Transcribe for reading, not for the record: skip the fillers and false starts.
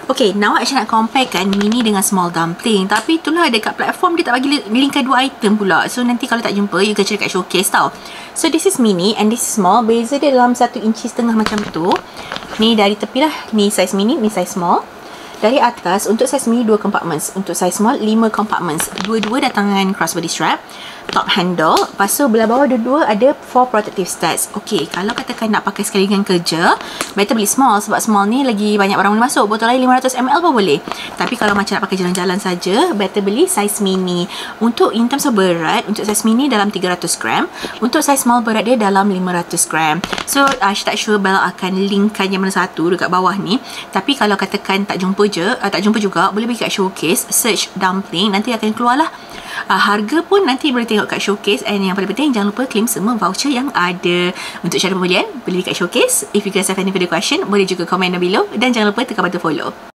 Okay, now Aisyah nak compare kan mini dengan small dumpling. Tapi itulah dekat platform dia tak bagi linkkan dua item pula. So nanti kalau tak jumpa, you can cari kat showcase tau. So this is mini and this is small. Beza dia dalam 1.5 inci macam tu. Ni dari tepi lah. Ni size mini, ni size small. Dari atas, untuk size mini 2 compartments. Untuk size small 5 compartments. Dua-dua datangan crossbody strap. Top handle. Lepas tu belah bawah dua-dua ada 4 protective studs. Okay, kalau katakan nak pakai sekali dengan kerja, better beli small. Sebab small ni lagi banyak orang boleh masuk. Botol air 500ml pun boleh. Tapi kalau macam nak pakai jalan-jalan saja, better beli size mini. Untuk in terms of berat, untuk size mini dalam 300 gram. Untuk size small berat dia dalam 500 gram. So, Aisyah tak sure Bel akan linkkan yang mana satu dekat bawah ni. Tapi kalau katakan tak jumpa juga, boleh pergi kat showcase, search dumpling, nanti akan keluar lah. Harga pun nanti boleh tengok kat showcase. And yang paling penting, jangan lupa claim semua voucher yang ada. Untuk cara pembelian, boleh kat showcase. If you guys have any further question, boleh juga komen down below. Dan jangan lupa tekan button follow.